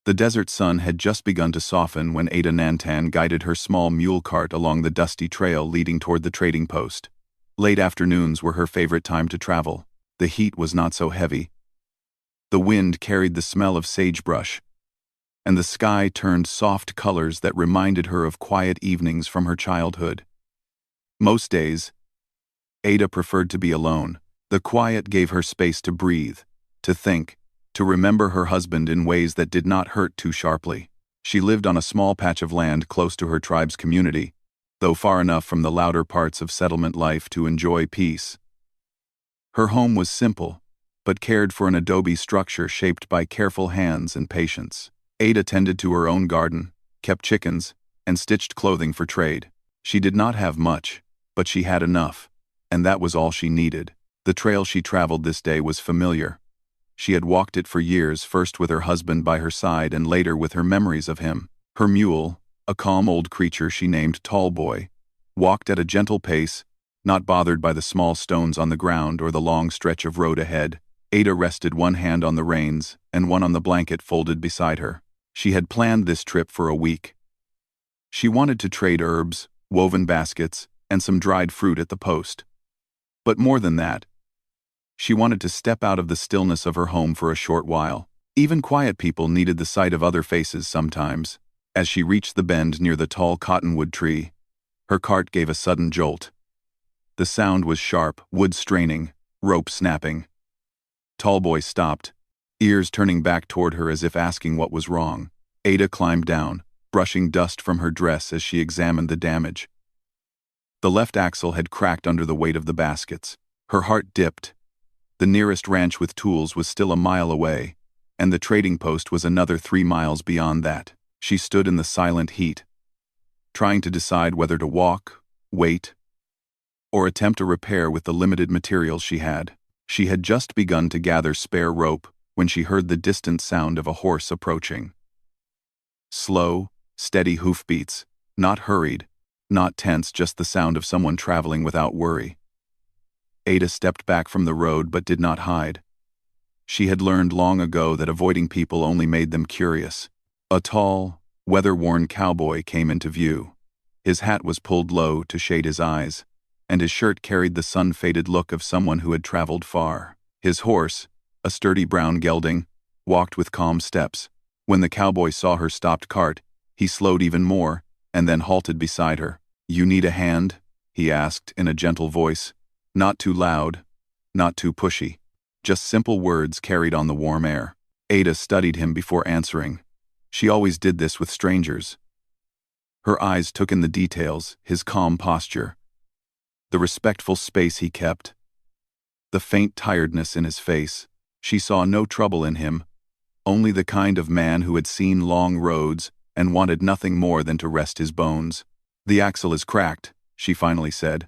The desert sun had just begun to soften when Ada Nantan guided her small mule cart along the dusty trail leading toward the trading post. Late afternoons were her favorite time to travel. The heat was not so heavy. The wind carried the smell of sagebrush, and the sky turned soft colors that reminded her of quiet evenings from her childhood. Most days, Ada preferred to be alone. The quiet gave her space to breathe, to think, to remember her husband in ways that did not hurt too sharply. She lived on a small patch of land close to her tribe's community, though far enough from the louder parts of settlement life to enjoy peace. Her home was simple, but cared for an adobe structure shaped by careful hands and patience. Ada tended to her own garden, kept chickens, and stitched clothing for trade. She did not have much, but she had enough, and that was all she needed. The trail she traveled this day was familiar. She had walked it for years, first with her husband by her side and later with her memories of him. Her mule, a calm old creature she named Cowboy, walked at a gentle pace, not bothered by the small stones on the ground or the long stretch of road ahead. Ada rested one hand on the reins and one on the blanket folded beside her. She had planned this trip for a week. She wanted to trade herbs, woven baskets, and some dried fruit at the post. But more than that, she wanted to step out of the stillness of her home for a short while. Even quiet people needed the sight of other faces sometimes. As she reached the bend near the tall cottonwood tree, her cart gave a sudden jolt. The sound was sharp, wood straining, rope snapping. Cowboy stopped, ears turning back toward her as if asking what was wrong. Ada climbed down, brushing dust from her dress as she examined the damage. The left axle had cracked under the weight of the baskets. Her heart dipped. The nearest ranch with tools was still a mile away, and the trading post was another 3 miles beyond that. She stood in the silent heat, trying to decide whether to walk, wait, or attempt a repair with the limited materials she had. She had just begun to gather spare rope when she heard the distant sound of a horse approaching. Slow, steady hoofbeats, not hurried, not tense, just the sound of someone traveling without worry. Ada stepped back from the road but did not hide. She had learned long ago that avoiding people only made them curious. A tall, weather-worn cowboy came into view. His hat was pulled low to shade his eyes, and his shirt carried the sun-faded look of someone who had traveled far. His horse, a sturdy brown gelding, walked with calm steps. When the cowboy saw her stopped cart, he slowed even more, and then halted beside her. "You need a hand?" he asked in a gentle voice. Not too loud, not too pushy. Just simple words carried on the warm air. Ada studied him before answering. She always did this with strangers. Her eyes took in the details, his calm posture, the respectful space he kept, the faint tiredness in his face. She saw no trouble in him, only the kind of man who had seen long roads and wanted nothing more than to rest his bones. "The axle is cracked," she finally said.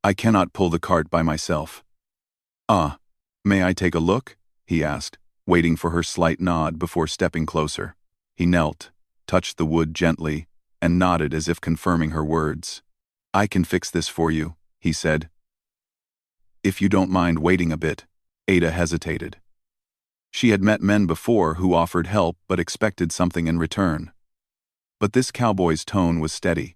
"I cannot pull the cart by myself." "Ah, may I take a look?" he asked, waiting for her slight nod before stepping closer. He knelt, touched the wood gently, and nodded as if confirming her words. "I can fix this for you," he said. "If you don't mind waiting a bit." Ada hesitated. She had met men before who offered help but expected something in return. But this cowboy's tone was steady,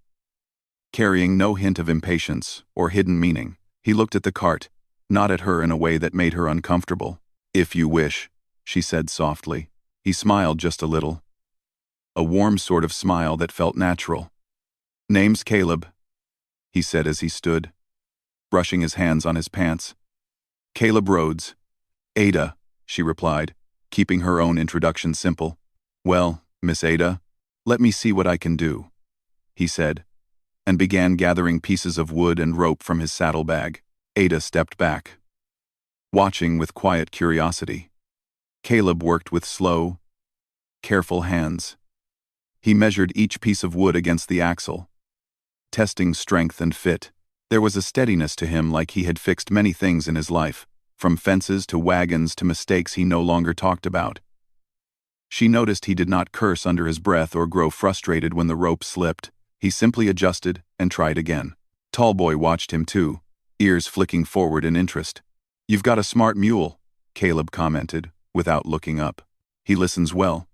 carrying no hint of impatience or hidden meaning. He looked at the cart, not at her in a way that made her uncomfortable. "If you wish," she said softly. He smiled just a little, a warm sort of smile that felt natural. "Name's Caleb," he said as he stood, brushing his hands on his pants. "Caleb Rhodes." "Ada," she replied, keeping her own introduction simple. "Well, Miss Ada, let me see what I can do," he said, and began gathering pieces of wood and rope from his saddlebag. Ada stepped back, watching with quiet curiosity. Caleb worked with slow, careful hands. He measured each piece of wood against the axle, testing strength and fit. There was a steadiness to him like he had fixed many things in his life, from fences to wagons to mistakes he no longer talked about. She noticed he did not curse under his breath or grow frustrated when the rope slipped. He simply adjusted and tried again. Cowboy watched him too, ears flicking forward in interest. "You've got a smart mule," Caleb commented, without looking up. "He listens well."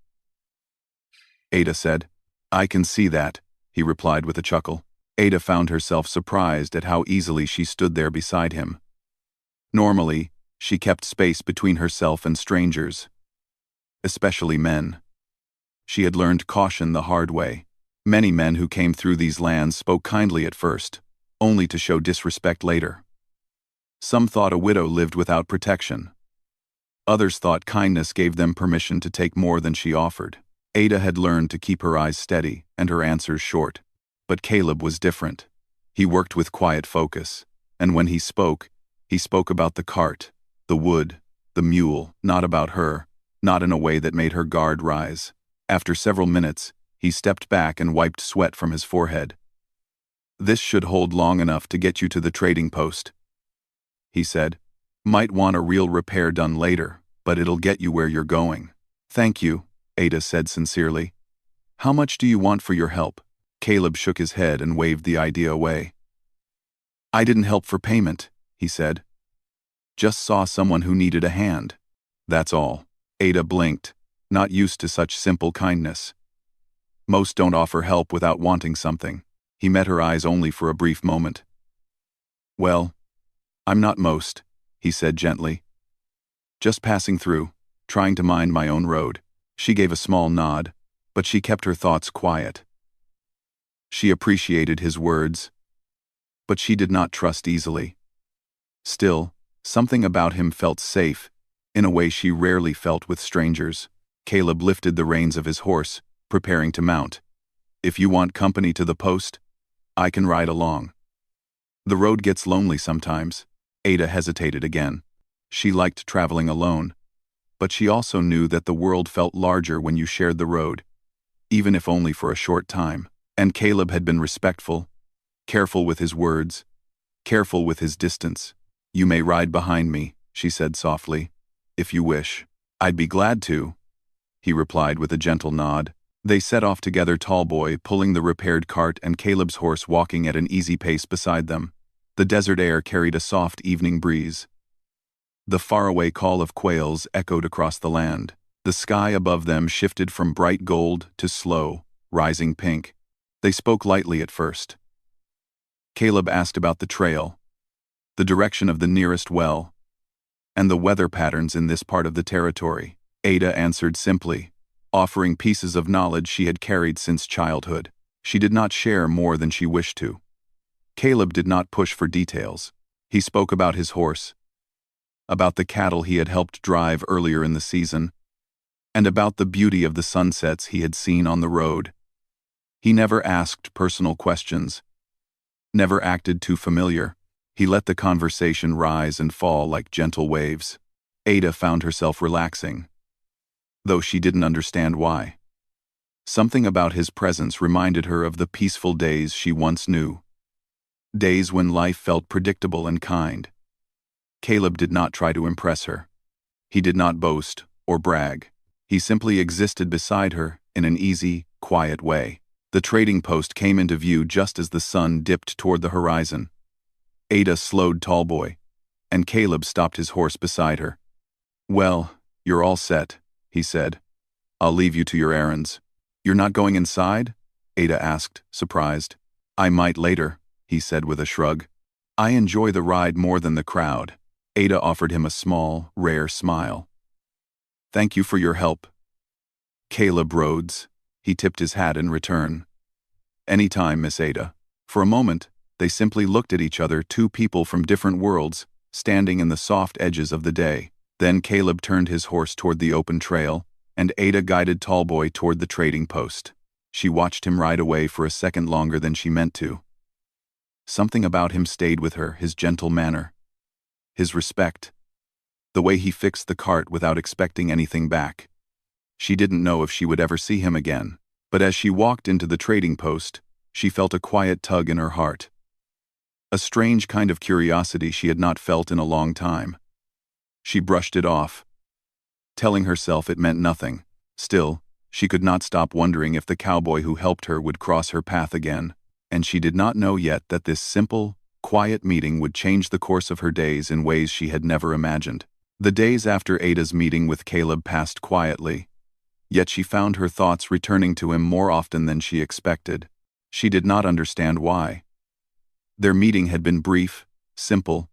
Ada said. I can see that, he replied with a chuckle. Ada found herself surprised at how easily she stood there beside him. Normally, she kept space between herself and strangers, especially men. She had learned caution the hard way. Many men who came through these lands spoke kindly at first, only to show disrespect later. Some thought a widow lived without protection. Others thought kindness gave them permission to take more than she offered. Ada had learned to keep her eyes steady and her answers short. But Caleb was different. He worked with quiet focus, and when he spoke about the cart, the wood, the mule, not about her, not in a way that made her guard rise. After several minutes, he stepped back and wiped sweat from his forehead. This should hold long enough to get you to the trading post, he said. Might want a real repair done later, but it'll get you where you're going. Thank you, Ada said sincerely. How much do you want for your help? Caleb shook his head and waved the idea away. I didn't help for payment, he said. Just saw someone who needed a hand. That's all. Ada blinked, not used to such simple kindness. Most don't offer help without wanting something. He met her eyes only for a brief moment. Well, I'm not most, he said gently. Just passing through, trying to mind my own road. She gave a small nod, but she kept her thoughts quiet. She appreciated his words, but she did not trust easily. Still, something about him felt safe, in a way she rarely felt with strangers. Caleb lifted the reins of his horse, preparing to mount. If you want company to the post, I can ride along. The road gets lonely sometimes. Ada hesitated again. She liked traveling alone, but she also knew that the world felt larger when you shared the road, even if only for a short time. And Caleb had been respectful, careful with his words, careful with his distance. You may ride behind me, she said softly, if you wish. I'd be glad to, he replied with a gentle nod. They set off together, Tallboy pulling the repaired cart and Caleb's horse walking at an easy pace beside them. The desert air carried a soft evening breeze. The faraway call of quails echoed across the land. The sky above them shifted from bright gold to slow, rising pink. They spoke lightly at first. Caleb asked about the trail, the direction of the nearest well, and the weather patterns in this part of the territory. Ada answered simply, offering pieces of knowledge she had carried since childhood. She did not share more than she wished to. Caleb did not push for details. He spoke about his horse, about the cattle he had helped drive earlier in the season, and about the beauty of the sunsets he had seen on the road. He never asked personal questions, never acted too familiar. He let the conversation rise and fall like gentle waves. Ada found herself relaxing, though she didn't understand why. Something about his presence reminded her of the peaceful days she once knew. Days when life felt predictable and kind. Caleb did not try to impress her. He did not boast or brag. He simply existed beside her in an easy, quiet way. The trading post came into view just as the sun dipped toward the horizon. Ada slowed Tallboy, and Caleb stopped his horse beside her. Well, you're all set, he said. I'll leave you to your errands. You're not going inside? Ada asked, surprised. I might later, he said with a shrug. I enjoy the ride more than the crowd. Ada offered him a small, rare smile. Thank you for your help. Caleb Rhodes. He tipped his hat in return. Anytime, Miss Ada. For a moment, they simply looked at each other, two people from different worlds, standing in the soft edges of the day. Then Caleb turned his horse toward the open trail, and Ada guided Tallboy toward the trading post. She watched him ride away for a second longer than she meant to. Something about him stayed with her, his gentle manner, his respect, the way he fixed the cart without expecting anything back. She didn't know if she would ever see him again, but as she walked into the trading post, she felt a quiet tug in her heart. A strange kind of curiosity she had not felt in a long time. She brushed it off, telling herself it meant nothing. Still, she could not stop wondering if the cowboy who helped her would cross her path again, and she did not know yet that this simple, quiet meeting would change the course of her days in ways she had never imagined. The days after Ada's meeting with Caleb passed quietly, Yet she found her thoughts returning to him more often than she expected. She did not understand why. Their meeting had been brief, simple,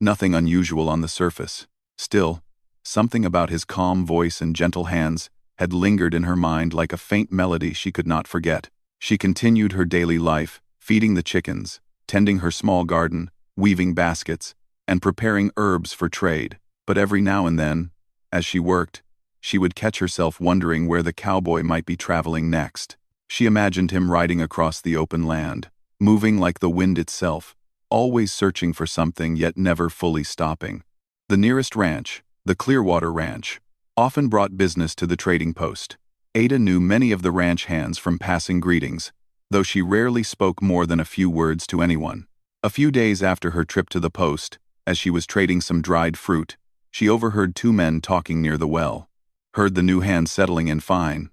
nothing unusual on the surface. Still, something about his calm voice and gentle hands had lingered in her mind like a faint melody she could not forget. She continued her daily life, feeding the chickens, tending her small garden, weaving baskets, and preparing herbs for trade. But every now and then, as she worked, she would catch herself wondering where the cowboy might be traveling next. She imagined him riding across the open land, moving like the wind itself, always searching for something yet never fully stopping. The nearest ranch, the Clearwater Ranch, often brought business to the trading post. Ada knew many of the ranch hands from passing greetings, though she rarely spoke more than a few words to anyone. A few days after her trip to the post, as she was trading some dried fruit, she overheard two men talking near the well. "Heard the new hand settling in fine,"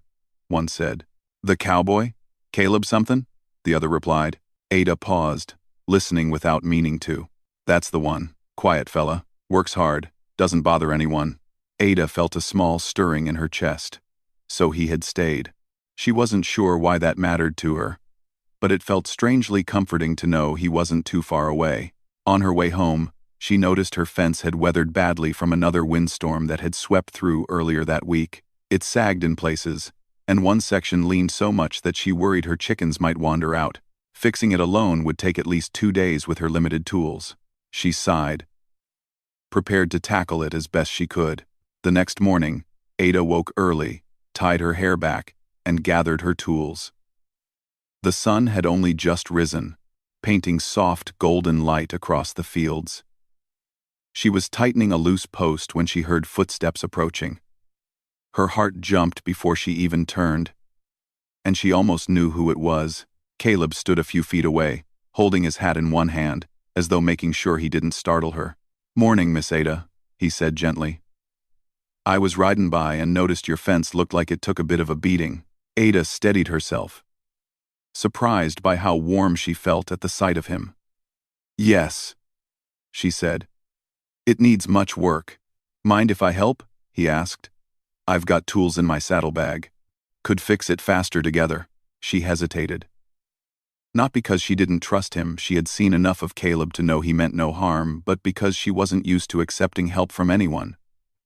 one said. "The cowboy? Caleb something?" the other replied. Ada paused, listening without meaning to. "That's the one. Quiet fella. Works hard. Doesn't bother anyone." Ada felt a small stirring in her chest. So he had stayed. She wasn't sure why that mattered to her, but it felt strangely comforting to know he wasn't too far away. On her way home, she noticed her fence had weathered badly from another windstorm that had swept through earlier that week. It sagged in places, and one section leaned so much that she worried her chickens might wander out. Fixing it alone would take at least 2 days with her limited tools. She sighed, prepared to tackle it as best she could. The next morning, Ada woke early, tied her hair back, and gathered her tools. The sun had only just risen, painting soft golden light across the fields. She was tightening a loose post when she heard footsteps approaching. Her heart jumped before she even turned, and she almost knew who it was. Caleb stood a few feet away, holding his hat in one hand, as though making sure he didn't startle her. "Morning, Miss Ada," he said gently. "I was riding by and noticed your fence looked like it took a bit of a beating." Ada steadied herself, surprised by how warm she felt at the sight of him. "Yes," she said. "It needs much work. Mind if I help?" he asked. "I've got tools in my saddlebag. Could fix it faster together." She hesitated. Not because she didn't trust him, she had seen enough of Caleb to know he meant no harm, but because she wasn't used to accepting help from anyone.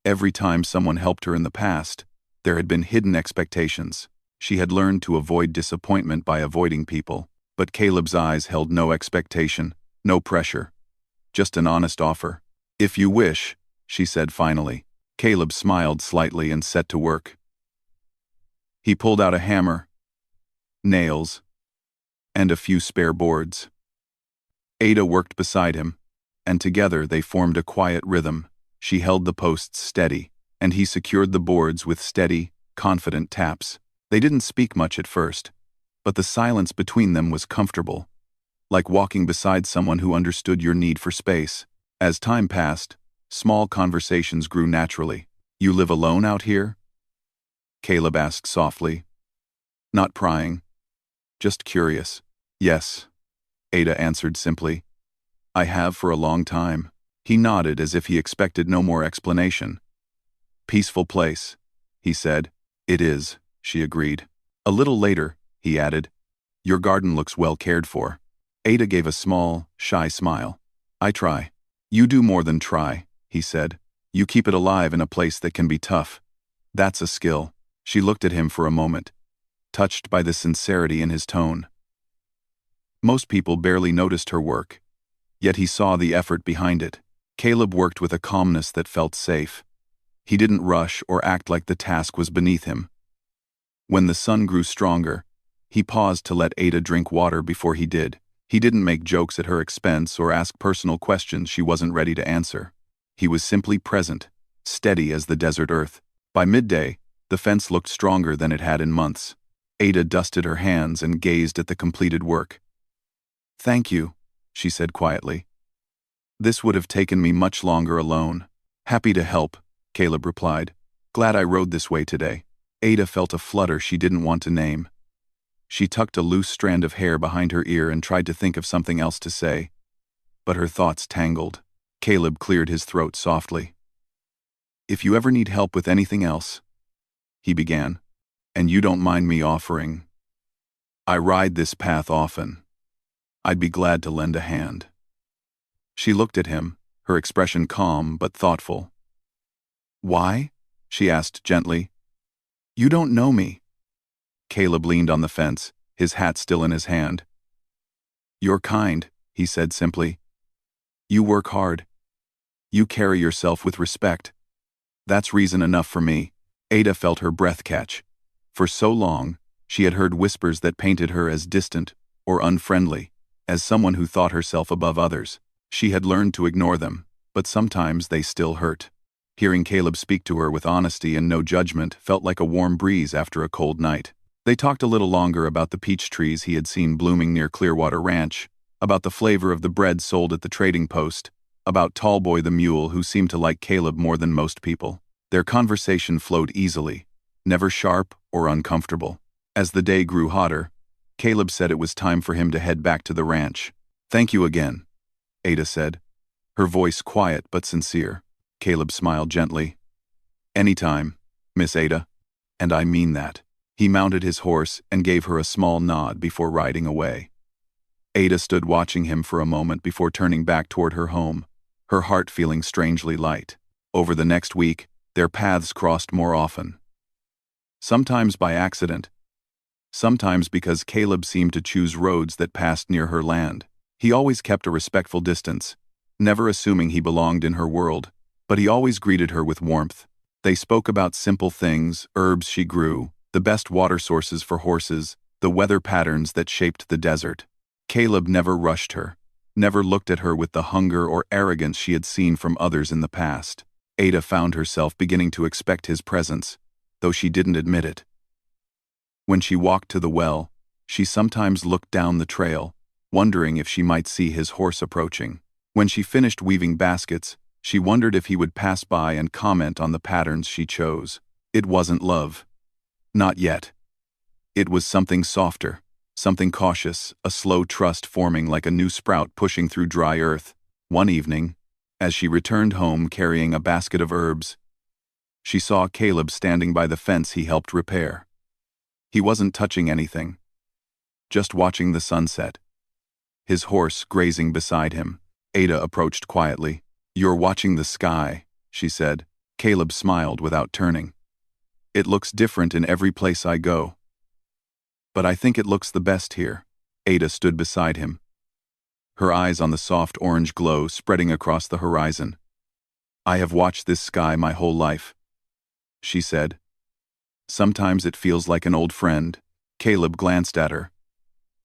Every time someone helped her in the past, there had been hidden expectations. She had learned to avoid disappointment by avoiding people, but Caleb's eyes held no expectation, no pressure, just an honest offer. "If you wish," she said finally. Caleb smiled slightly and set to work. He pulled out a hammer, nails, and a few spare boards. Ada worked beside him, and together they formed a quiet rhythm. She held the posts steady, and he secured the boards with steady, confident taps. They didn't speak much at first, but the silence between them was comfortable, like walking beside someone who understood your need for space. As time passed, small conversations grew naturally. "You live alone out here?" Caleb asked softly, not prying, just curious. "Yes," Ada answered simply. "I have for a long time." He nodded as if he expected no more explanation. "Peaceful place," he said. "It is," she agreed. A little later, he added, "Your garden looks well cared for." Ada gave a small, shy smile. "I try." "You do more than try," he said. "You keep it alive in a place that can be tough. That's a skill." She looked at him for a moment, touched by the sincerity in his tone. Most people barely noticed her work, yet he saw the effort behind it. Caleb worked with a calmness that felt safe. He didn't rush or act like the task was beneath him. When the sun grew stronger, he paused to let Ada drink water before he did. He didn't make jokes at her expense or ask personal questions she wasn't ready to answer. He was simply present, steady as the desert earth. By midday, the fence looked stronger than it had in months. Ada dusted her hands and gazed at the completed work. "Thank you," she said quietly. "This would have taken me much longer alone." "Happy to help," Caleb replied. "Glad I rode this way today." Ada felt a flutter she didn't want to name. She tucked a loose strand of hair behind her ear and tried to think of something else to say, but her thoughts tangled. Caleb cleared his throat softly. "If you ever need help with anything else, he began. And you don't mind me offering? I ride this path often. I'd be glad to lend a hand. She looked at him, her expression calm but thoughtful. Why? She asked gently. You don't know me. Caleb leaned on the fence, his hat still in his hand. You're kind, he said simply. You work hard. You carry yourself with respect. That's reason enough for me. Ada felt her breath catch. For so long, she had heard whispers that painted her as distant or unfriendly, as someone who thought herself above others. She had learned to ignore them, but sometimes they still hurt. Hearing Caleb speak to her with honesty and no judgment felt like a warm breeze after a cold night. They talked a little longer about the peach trees he had seen blooming near Clearwater Ranch, about the flavor of the bread sold at the trading post, about Cowboy the mule who seemed to like Caleb more than most people. Their conversation flowed easily, never sharp or uncomfortable. As the day grew hotter, Caleb said it was time for him to head back to the ranch. Thank you again, Ada said, her voice quiet but sincere. Caleb smiled gently. Anytime, Miss Ada, and I mean that. He mounted his horse and gave her a small nod before riding away. Ada stood watching him for a moment before turning back toward her home, her heart feeling strangely light. Over the next week, their paths crossed more often. Sometimes by accident, sometimes because Caleb seemed to choose roads that passed near her land. He always kept a respectful distance, never assuming he belonged in her world, but he always greeted her with warmth. They spoke about simple things, herbs she grew, the best water sources for horses, the weather patterns that shaped the desert. Caleb never rushed her, never looked at her with the hunger or arrogance she had seen from others in the past. Ada found herself beginning to expect his presence, though she didn't admit it. When she walked to the well, she sometimes looked down the trail, wondering if she might see his horse approaching. When she finished weaving baskets, she wondered if he would pass by and comment on the patterns she chose. It wasn't love. Not yet. It was something softer, something cautious, a slow trust forming like a new sprout pushing through dry earth. One evening, as she returned home carrying a basket of herbs, she saw Caleb standing by the fence he helped repair. He wasn't touching anything, just watching the sunset. His horse grazing beside him. Ada approached quietly. You're watching the sky, she said. Caleb smiled without turning. It looks different in every place I go. But I think it looks the best here. Ada stood beside him, her eyes on the soft orange glow spreading across the horizon. I have watched this sky my whole life, she said. Sometimes it feels like an old friend. Caleb glanced at her.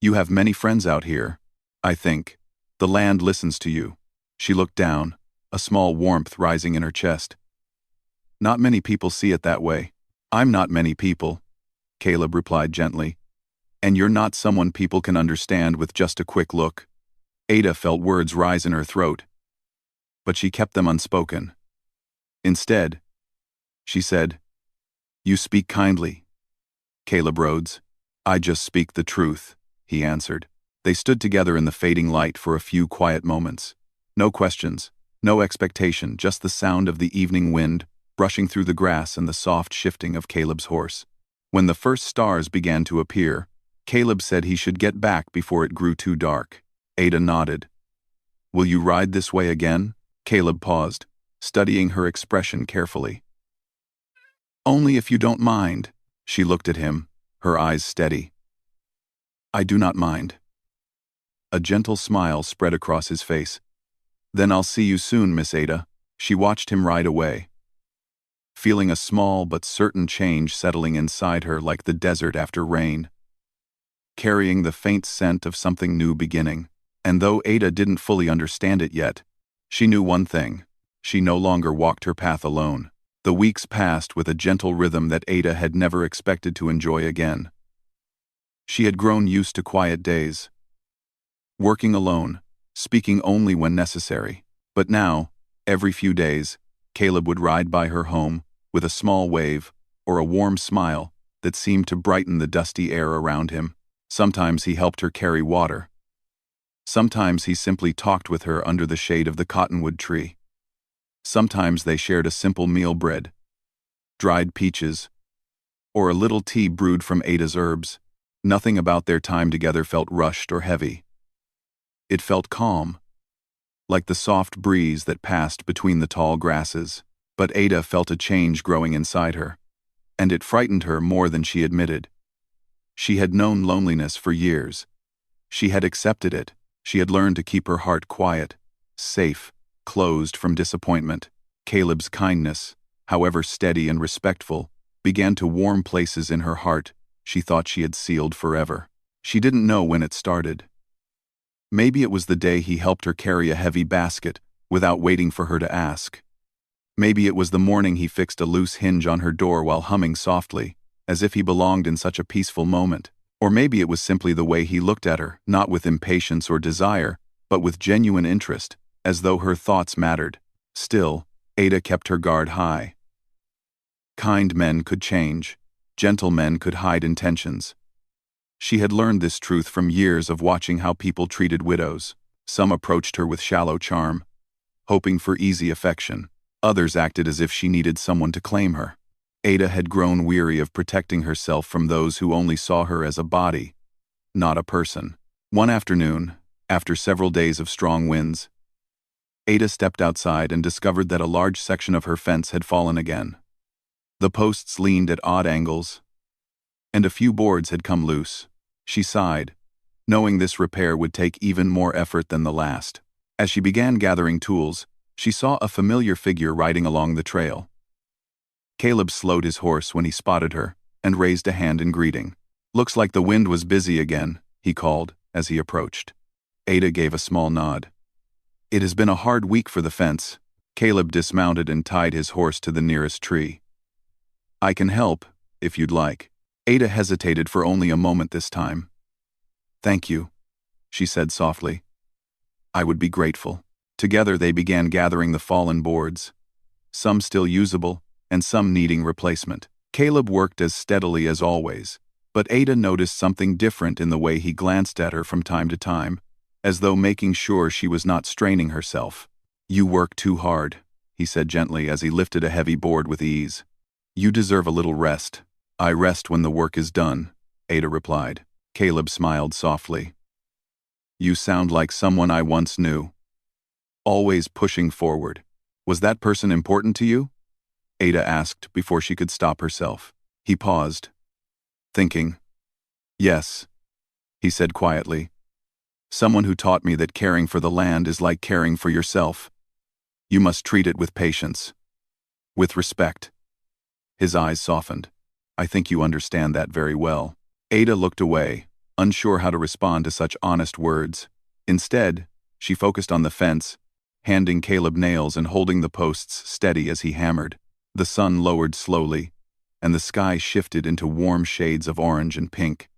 You have many friends out here, I think. The land listens to you. She looked down, a small warmth rising in her chest. Not many people see it that way. I'm not many people, Caleb replied gently. And you're not someone people can understand with just a quick look. Ada felt words rise in her throat, but she kept them unspoken. Instead, she said, You speak kindly, Caleb Rhodes. I just speak the truth, he answered. They stood together in the fading light for a few quiet moments. No questions, no expectation, just the sound of the evening wind brushing through the grass and the soft shifting of Caleb's horse. When the first stars began to appear, Caleb said he should get back before it grew too dark. Ada nodded. Will you ride this way again? Caleb paused, studying her expression carefully. Only if you don't mind. She looked at him, her eyes steady. I do not mind. A gentle smile spread across his face. Then I'll see you soon, Miss Ada. She watched him ride away, feeling a small but certain change settling inside her like the desert after rain, carrying the faint scent of something new beginning. And though Ada didn't fully understand it yet, she knew one thing. She no longer walked her path alone. The weeks passed with a gentle rhythm that Ada had never expected to enjoy again. She had grown used to quiet days, working alone, speaking only when necessary. But now, every few days, Caleb would ride by her home with a small wave or a warm smile that seemed to brighten the dusty air around him. Sometimes he helped her carry water. Sometimes he simply talked with her under the shade of the cottonwood tree. Sometimes they shared a simple meal: bread, dried peaches, or a little tea brewed from Ada's herbs. Nothing about their time together felt rushed or heavy. It felt calm, like the soft breeze that passed between the tall grasses. But Ada felt a change growing inside her, and it frightened her more than she admitted. She had known loneliness for years. She had accepted it. She had learned to keep her heart quiet, safe, closed from disappointment. Caleb's kindness, however steady and respectful, began to warm places in her heart she thought she had sealed forever. She didn't know when it started. Maybe it was the day he helped her carry a heavy basket without waiting for her to ask. Maybe it was the morning he fixed a loose hinge on her door while humming softly, as if he belonged in such a peaceful moment. Or maybe it was simply the way he looked at her, not with impatience or desire, but with genuine interest, as though her thoughts mattered. Still, Ada kept her guard high. Kind men could change. Gentle men could hide intentions. She had learned this truth from years of watching how people treated widows. Some approached her with shallow charm, hoping for easy affection. Others acted as if she needed someone to claim her. Ada had grown weary of protecting herself from those who only saw her as a body, not a person. One afternoon, after several days of strong winds, Ada stepped outside and discovered that a large section of her fence had fallen again. The posts leaned at odd angles, and a few boards had come loose. She sighed, knowing this repair would take even more effort than the last. As she began gathering tools, she saw a familiar figure riding along the trail. Caleb slowed his horse when he spotted her and raised a hand in greeting. "Looks like the wind was busy again," he called as he approached. Ada gave a small nod. "It has been a hard week for the fence." Caleb dismounted and tied his horse to the nearest tree. "I can help, if you'd like." Ada hesitated for only a moment this time. "Thank you," she said softly. "I would be grateful." Together they began gathering the fallen boards, some still usable and some needing replacement. Caleb worked as steadily as always, but Ada noticed something different in the way he glanced at her from time to time, as though making sure she was not straining herself. "You work too hard," he said gently as he lifted a heavy board with ease. "You deserve a little rest." "I rest when the work is done," Ada replied. Caleb smiled softly. "You sound like someone I once knew. Always pushing forward. Was that person important to you?" Ada asked before she could stop herself. He paused, thinking. "Yes," he said quietly. "Someone who taught me that caring for the land is like caring for yourself. You must treat it with patience, with respect." His eyes softened. "I think you understand that very well." Ada looked away, unsure how to respond to such honest words. Instead, she focused on the fence, handing Caleb nails and holding the posts steady as he hammered. The sun lowered slowly, and the sky shifted into warm shades of orange and pink.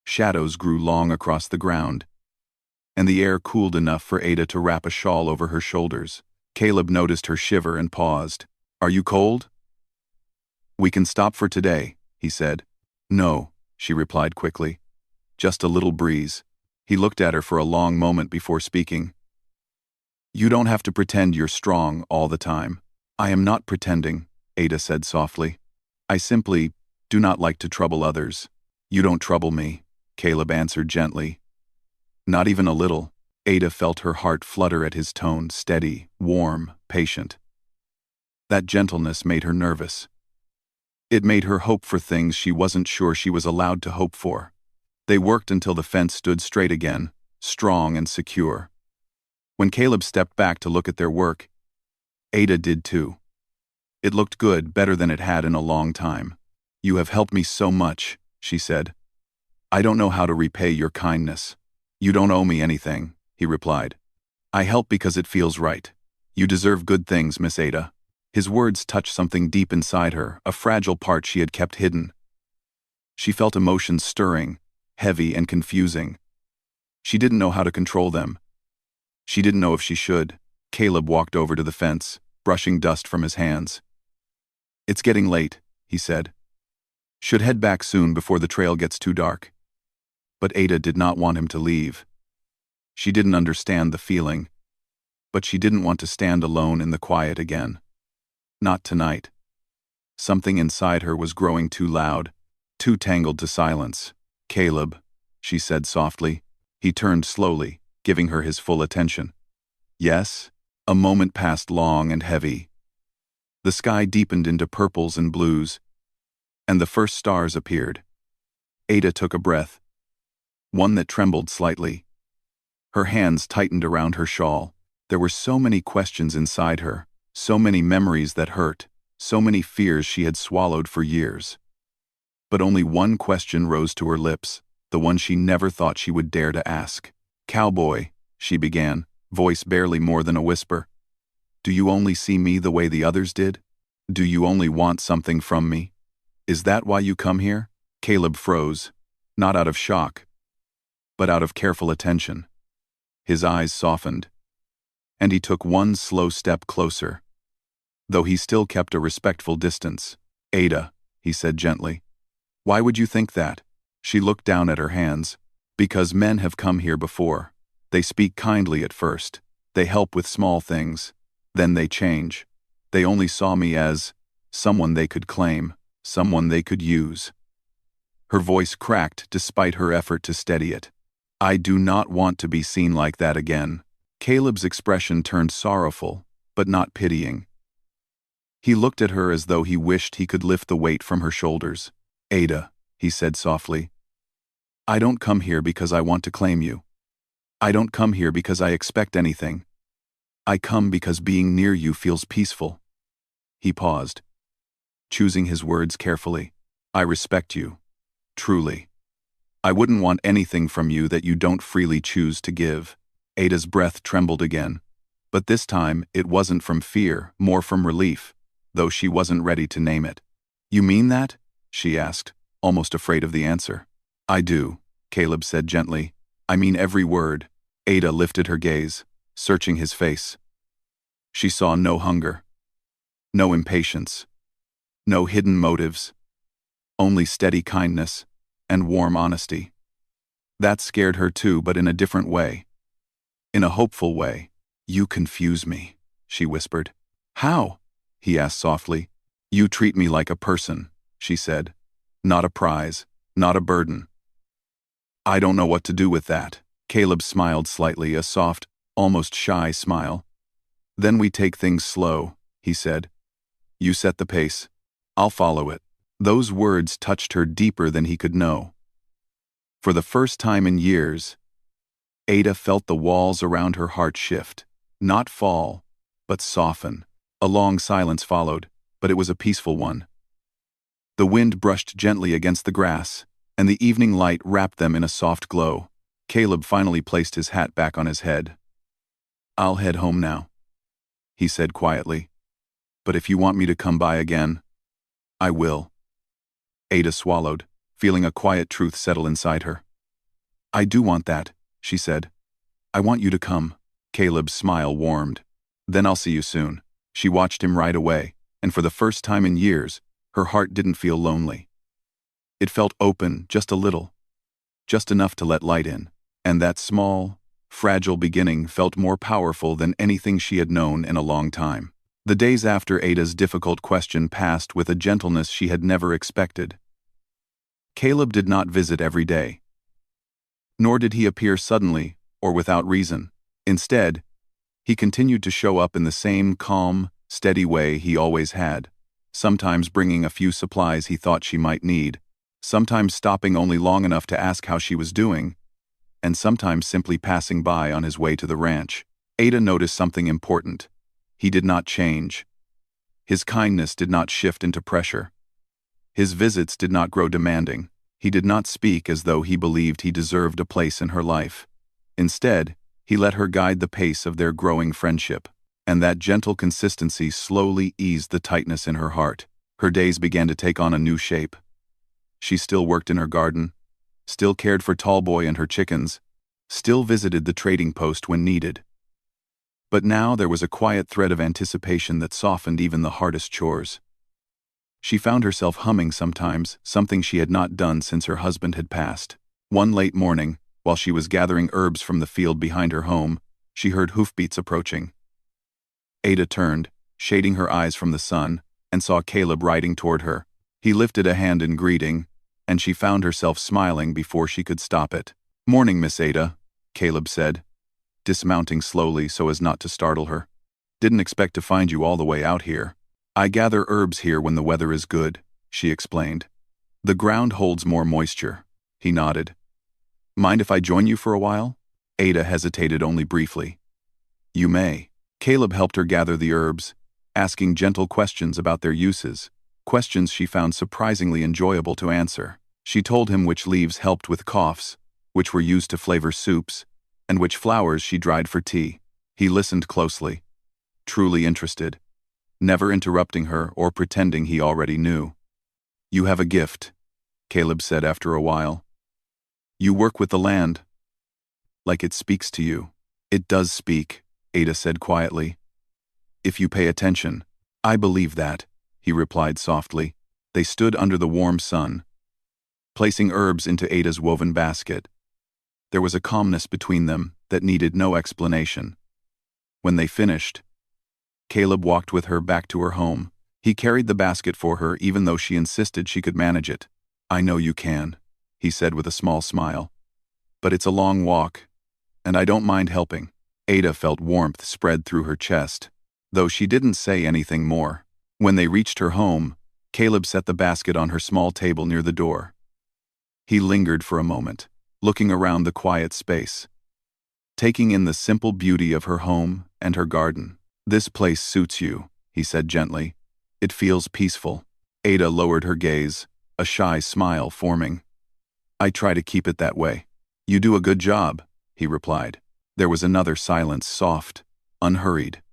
Shadows grew long across the ground, and the air cooled enough for Ada to wrap a shawl over her shoulders. Caleb noticed her shiver and paused. "Are you cold?" "We can stop for today," he said. "No," she replied quickly. "Just a little breeze." He looked at her for a long moment before speaking. "You don't have to pretend you're strong all the time." "I am not pretending," Ada said softly. "I simply do not like to trouble others." "You don't trouble me," Caleb answered gently. "Not even a little." Ada felt her heart flutter at his tone, steady, warm, patient. That gentleness made her nervous. It made her hope for things she wasn't sure she was allowed to hope for. They worked until the fence stood straight again, strong and secure. When Caleb stepped back to look at their work, Ada did too. It looked good, better than it had in a long time. "You have helped me so much," she said. "I don't know how to repay your kindness." "You don't owe me anything," he replied. "I help because it feels right. You deserve good things, Miss Ada." His words touched something deep inside her, a fragile part she had kept hidden. She felt emotions stirring, heavy and confusing. She didn't know how to control them. She didn't know if she should. Caleb walked over to the fence, brushing dust from his hands. "It's getting late," he said. "Should head back soon before the trail gets too dark." But Ada did not want him to leave. She didn't understand the feeling, but she didn't want to stand alone in the quiet again. Not tonight. Something inside her was growing too loud, too tangled to silence. "Caleb," she said softly. He turned slowly, giving her his full attention. "Yes?" A moment passed long and heavy. The sky deepened into purples and blues, and the first stars appeared. Ada took a breath, one that trembled slightly. Her hands tightened around her shawl. There were so many questions inside her, so many memories that hurt, so many fears she had swallowed for years. But only one question rose to her lips, the one she never thought she would dare to ask. "Cowboy," she began, voice barely more than a whisper. "Do you only see me the way the others did? Do you only want something from me? Is that why you come here?" Caleb froze, not out of shock, but out of careful attention. His eyes softened, and he took one slow step closer, though he still kept a respectful distance. "Ada," he said gently, "why would you think that?" She looked down at her hands. "Because men have come here before. They speak kindly at first. They help with small things. Then they change. They only saw me as someone they could claim, someone they could use." Her voice cracked despite her effort to steady it. "I do not want to be seen like that again." Caleb's expression turned sorrowful, but not pitying. He looked at her as though he wished he could lift the weight from her shoulders. "Ada," he said softly, "I don't come here because I want to claim you. I don't come here because I expect anything. I come because being near you feels peaceful." He paused, choosing his words carefully. "I respect you. Truly. I wouldn't want anything from you that you don't freely choose to give." Ada's breath trembled again, but this time it wasn't from fear, more from relief, though she wasn't ready to name it. "You mean that?" she asked, almost afraid of the answer. "I do," Caleb said gently. "I mean every word." Ada lifted her gaze, searching his face. She saw no hunger, no impatience, no hidden motives, only steady kindness and warm honesty. That scared her too, but in a different way. In a hopeful way. "You confuse me," she whispered. "How?" he asked softly. "You treat me like a person," she said. "Not a prize, not a burden." "I don't know what to do with that." Caleb smiled slightly, a soft, almost shy smile. "Then we take things slow," he said. "You set the pace. I'll follow it." Those words touched her deeper than he could know. For the first time in years, Ada felt the walls around her heart shift, not fall, but soften. A long silence followed, but it was a peaceful one. The wind brushed gently against the grass, and the evening light wrapped them in a soft glow. Caleb finally placed his hat back on his head. "I'll head home now," he said quietly. "But if you want me to come by again, I will." Ada swallowed, feeling a quiet truth settle inside her. "I do want that," she said. "I want you to come." Caleb's smile warmed. "Then I'll see you soon." She watched him right away, and for the first time in years, her heart didn't feel lonely. It felt open, just a little, just enough to let light in, and that small, fragile beginning felt more powerful than anything she had known in a long time. The days after Ada's difficult question passed with a gentleness she had never expected. Caleb did not visit every day. Nor did he appear suddenly or without reason. Instead, he continued to show up in the same calm, steady way he always had, sometimes bringing a few supplies he thought she might need, sometimes stopping only long enough to ask how she was doing, and sometimes simply passing by on his way to the ranch. Ada noticed something important. He did not change. His kindness did not shift into pressure. His visits did not grow demanding. He did not speak as though he believed he deserved a place in her life. Instead, he let her guide the pace of their growing friendship, and that gentle consistency slowly eased the tightness in her heart. Her days began to take on a new shape. She still worked in her garden, still cared for Cowboy and her chickens, still visited the trading post when needed. But now there was a quiet thread of anticipation that softened even the hardest chores. She found herself humming sometimes, something she had not done since her husband had passed. One late morning, while she was gathering herbs from the field behind her home, she heard hoofbeats approaching. Ada turned, shading her eyes from the sun, and saw Caleb riding toward her. He lifted a hand in greeting, and she found herself smiling before she could stop it. "Morning, Miss Ada," Caleb said, dismounting slowly so as not to startle her. "Didn't expect to find you all the way out here." "I gather herbs here when the weather is good," she explained. "The ground holds more moisture." He nodded. "Mind if I join you for a while?" Ada hesitated only briefly. "You may." Caleb helped her gather the herbs, asking gentle questions about their uses, questions she found surprisingly enjoyable to answer. She told him which leaves helped with coughs, which were used to flavor soups, and which flowers she dried for tea. He listened closely, truly interested, never interrupting her or pretending he already knew. "You have a gift," Caleb said after a while. "You work with the land, like it speaks to you." "It does speak," Ada said quietly. "If you pay attention." "I believe that," he replied softly. They stood under the warm sun, placing herbs into Ada's woven basket. There was a calmness between them that needed no explanation. When they finished, Caleb walked with her back to her home. He carried the basket for her even though she insisted she could manage it. "I know you can," he said with a small smile. "But it's a long walk, and I don't mind helping." Ada felt warmth spread through her chest, though she didn't say anything more. When they reached her home, Caleb set the basket on her small table near the door. He lingered for a moment, looking around the quiet space, taking in the simple beauty of her home and her garden. "This place suits you," he said gently. "It feels peaceful." Ada lowered her gaze, a shy smile forming. "I try to keep it that way." "You do a good job," he replied. There was another silence, soft, unhurried.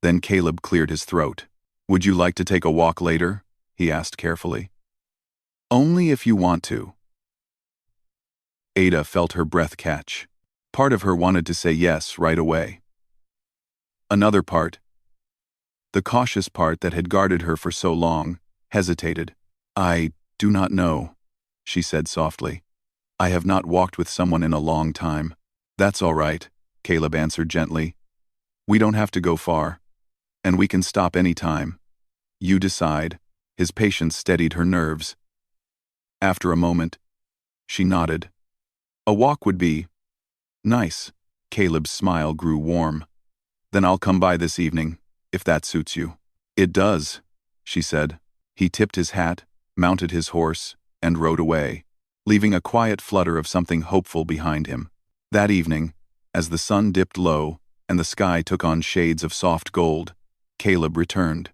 Then Caleb cleared his throat. "Would you like to take a walk later?" he asked carefully. "Only if you want to." Ada felt her breath catch. Part of her wanted to say yes right away. Another part, the cautious part that had guarded her for so long, hesitated. "I do not know," she said softly. "I have not walked with someone in a long time." "That's all right," Caleb answered gently. "We don't have to go far, and we can stop any time. You decide." His patience steadied her nerves. After a moment, she nodded. "A walk would be nice." Caleb's smile grew warm. "Then I'll come by this evening, if that suits you." "It does," she said. He tipped his hat, mounted his horse, and rode away, leaving a quiet flutter of something hopeful behind him. That evening, as the sun dipped low and the sky took on shades of soft gold, Caleb returned.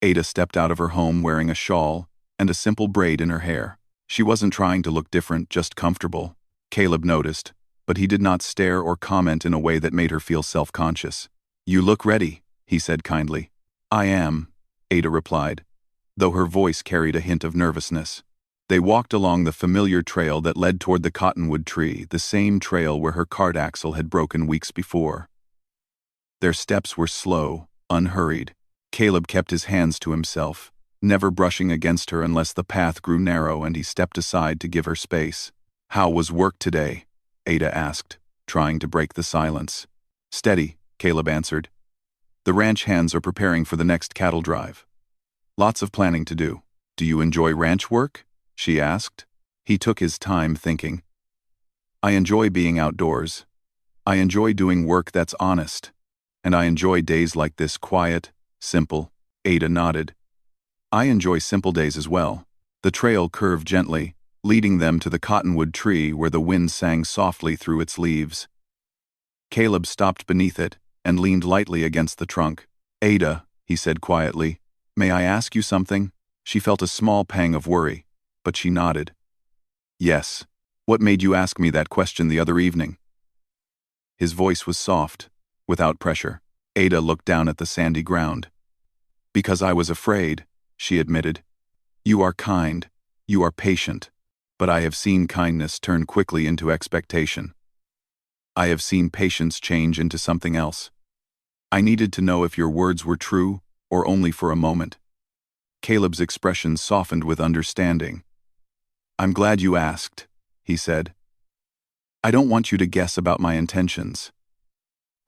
Ada stepped out of her home wearing a shawl and a simple braid in her hair. She wasn't trying to look different, just comfortable. Caleb noticed, but he did not stare or comment in a way that made her feel self-conscious. "You look ready," he said kindly. "I am," Ada replied, though her voice carried a hint of nervousness. They walked along the familiar trail that led toward the cottonwood tree, the same trail where her cart axle had broken weeks before. Their steps were slow, unhurried. Caleb kept his hands to himself, never brushing against her unless the path grew narrow and he stepped aside to give her space. "How was work today?" Ada asked, trying to break the silence. "Steady," Caleb answered. "The ranch hands are preparing for the next cattle drive. Lots of planning to do." "Do you enjoy ranch work?" she asked. He took his time thinking. "I enjoy being outdoors. I enjoy doing work that's honest. And I enjoy days like this, quiet, simple." Ada nodded. "I enjoy simple days as well." The trail curved gently, leading them to the cottonwood tree where the wind sang softly through its leaves. Caleb stopped beneath it and leaned lightly against the trunk. "Ada," he said quietly, "may I ask you something?" She felt a small pang of worry, but she nodded. "Yes. What made you ask me that question the other evening?" His voice was soft, without pressure. Ada looked down at the sandy ground. "Because I was afraid," she admitted. "You are kind, you are patient, but I have seen kindness turn quickly into expectation. I have seen patience change into something else. I needed to know if your words were true or only for a moment." Caleb's expression softened with understanding. "I'm glad you asked," he said. "I don't want you to guess about my intentions.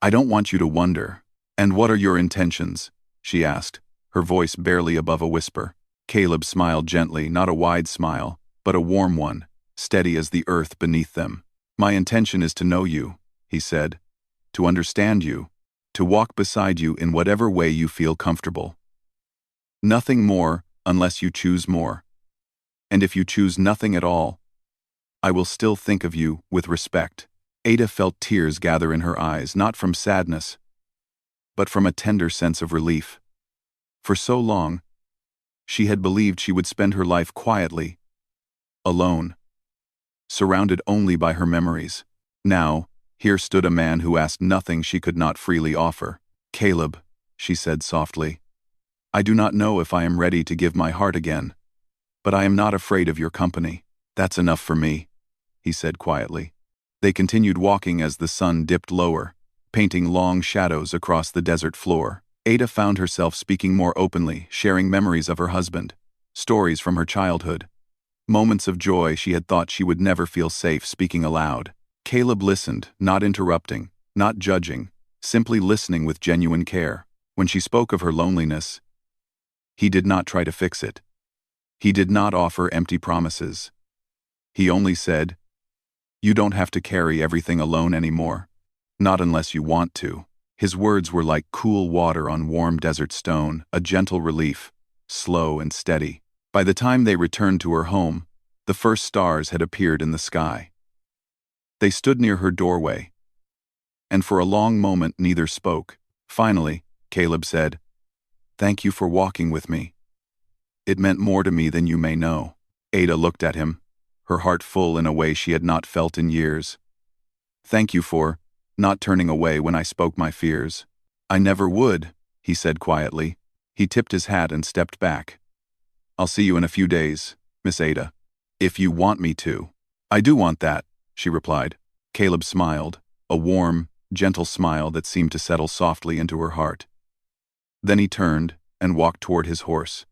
I don't want you to wonder." "And what are your intentions?" she asked. her voice barely above a whisper. Caleb smiled gently, not a wide smile, but a warm one, steady as the earth beneath them. "My intention is to know you," he said, "to understand you, to walk beside you in whatever way you feel comfortable. Nothing more unless you choose more. And if you choose nothing at all, I will still think of you with respect." Ada felt tears gather in her eyes, not from sadness, but from a tender sense of relief. For so long, she had believed she would spend her life quietly, alone, surrounded only by her memories. Now, here stood a man who asked nothing she could not freely offer. "Caleb," she said softly, "I do not know if I am ready to give my heart again, but I am not afraid of your company." "That's enough for me," he said quietly. They continued walking as the sun dipped lower, painting long shadows across the desert floor. Ada found herself speaking more openly, sharing memories of her husband, stories from her childhood, moments of joy she had thought she would never feel safe speaking aloud. Caleb listened, not interrupting, not judging, simply listening with genuine care. When she spoke of her loneliness, he did not try to fix it. He did not offer empty promises. He only said, "You don't have to carry everything alone anymore. Not unless you want to." His words were like cool water on warm desert stone, a gentle relief, slow and steady. By the time they returned to her home, the first stars had appeared in the sky. They stood near her doorway, and for a long moment neither spoke. Finally, Caleb said, "Thank you for walking with me. It meant more to me than you may know." Ada looked at him, her heart full in a way she had not felt in years. "Thank you for not turning away when I spoke my fears." "I never would," he said quietly. He tipped his hat and stepped back. "I'll see you in a few days, Miss Ada. If you want me to." "I do want that," she replied. Caleb smiled, a warm, gentle smile that seemed to settle softly into her heart. Then he turned and walked toward his horse,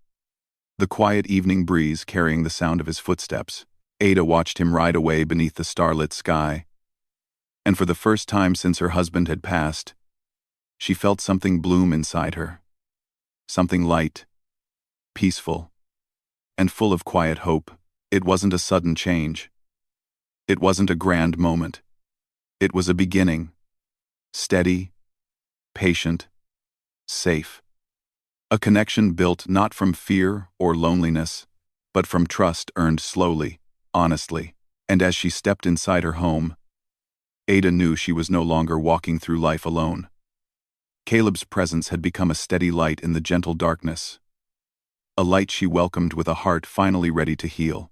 the quiet evening breeze carrying the sound of his footsteps. Ada watched him ride away beneath the starlit sky, and for the first time since her husband had passed, she felt something bloom inside her. Something light, peaceful, and full of quiet hope. It wasn't a sudden change. It wasn't a grand moment. It was a beginning. Steady, patient, safe. A connection built not from fear or loneliness, but from trust earned slowly, honestly. And as she stepped inside her home, Ada knew she was no longer walking through life alone. Caleb's presence had become a steady light in the gentle darkness, a light she welcomed with a heart finally ready to heal.